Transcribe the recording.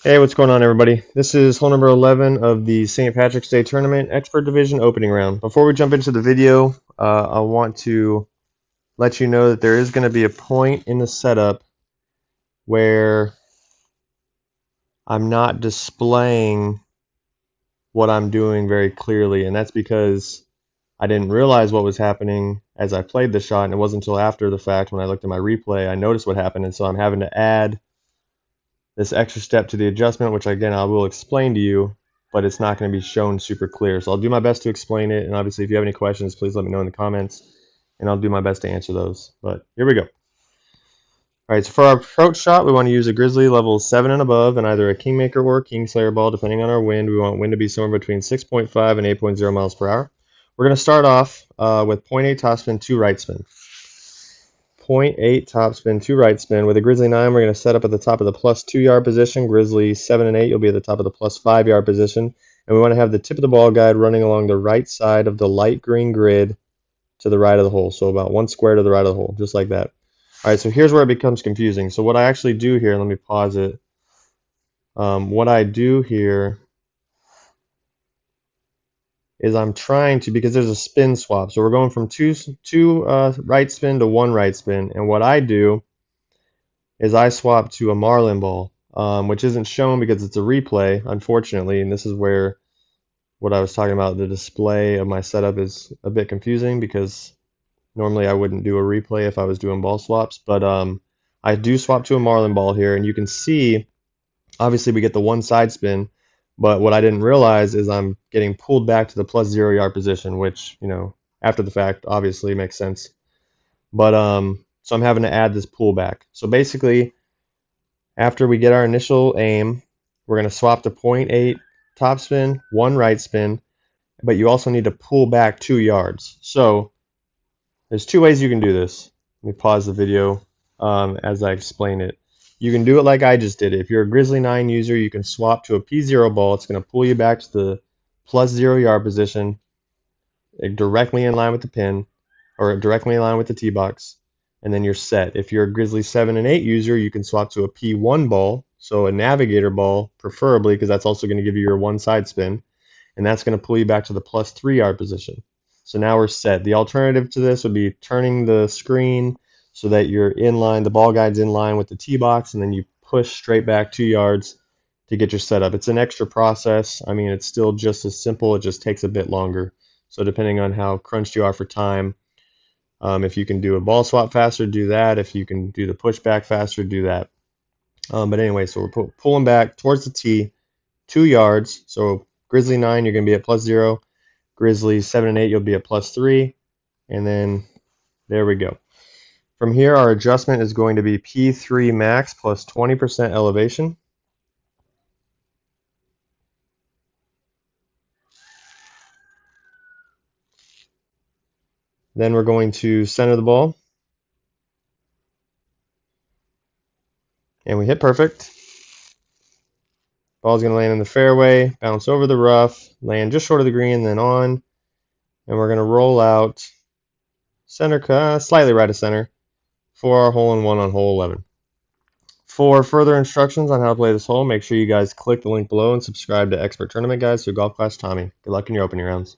Hey, what's going on, everybody? This is hole number 11 of the St. Patrick's Day Tournament Expert Division opening round. Before we jump into the video, I want to let you know that there is going to be a point in the setup where I'm not displaying what I'm doing very clearly, and that's because I didn't realize what was happening as I played the shot, and it wasn't until after the fact when I looked at my replay I noticed what happened, and so I'm having to add this extra step to the adjustment, which again I will explain to you, but it's not going to be shown super clear. So I'll do my best to explain it, and obviously if you have any questions, please let me know in the comments, and I'll do my best to answer those. But here we go. All right, so for our approach shot, we want to use a Grizzly level 7 and above, and either a Kingmaker or a Kingslayer ball, depending on our wind. We want wind to be somewhere between 6.5 and 8.0 miles per hour. We're going to start off with 0.8 topspin, 2 right spin. 0.8 topspin, 2 right spin. With a Grizzly 9, we're going to set up at the top of the plus 2 yard position. Grizzly 7 and 8, you'll be at the top of the plus 5 yard position. And we want to have the tip of the ball guide running along the right side of the light green grid to the right of the hole. So about 1 square to the right of the hole, just like that. All right, so here's where it becomes confusing. So what I actually do here, let me pause it. What I do here is I'm trying to, because there's a spin swap. So we're going from two right spin to 1 right spin. And what I do is I swap to a Marlin ball, which isn't shown because it's a replay, unfortunately. And this is where what I was talking about, the display of my setup is a bit confusing because normally I wouldn't do a replay if I was doing ball swaps. But I do swap to a Marlin ball here, and you can see, obviously we get the 1 side spin, but what I didn't realize is I'm getting pulled back to the plus 0 yard position, which, after the fact, obviously makes sense. But so I'm having to add this pullback. So basically, after we get our initial aim, we're going to swap to 0.8 topspin, 1 right spin, but you also need to pull back 2 yards. So there's 2 ways you can do this. Let me pause the video as I explain it. You can do it like I just did it. If you're a Grizzly 9 user, you can swap to a P0 ball. It's going to pull you back to the plus 0 yard position, directly in line with the pin, or directly in line with the tee box, and then you're set. If you're a Grizzly 7 and 8 user, you can swap to a P1 ball, so a Navigator ball, preferably, because that's also going to give you your 1 side spin, and that's going to pull you back to the plus 3 yard position. So now we're set. The alternative to this would be turning the screen so that you're in line, the ball guide's in line with the tee box, and then you push straight back 2 yards to get your setup. It's an extra process. I mean, it's still just as simple. It just takes a bit longer. So depending on how crunched you are for time, if you can do a ball swap faster, do that. If you can do the pushback faster, do that. But anyway, so we're pulling back towards the tee, 2 yards. So Grizzly 9, you're going to be at plus 0. Grizzly 7 and 8, you'll be at plus 3. And then there we go. From here, our adjustment is going to be P3 max plus 20% elevation. Then we're going to center the ball. And we hit perfect. Ball's going to land in the fairway, bounce over the rough, land just short of the green, then on. And we're going to roll out center, slightly right of center, for our hole-in-one on hole 11. For further instructions on how to play this hole, make sure you guys click the link below and subscribe to Expert Tournament Guides through Golf Clash Tommy. Good luck in your opening rounds.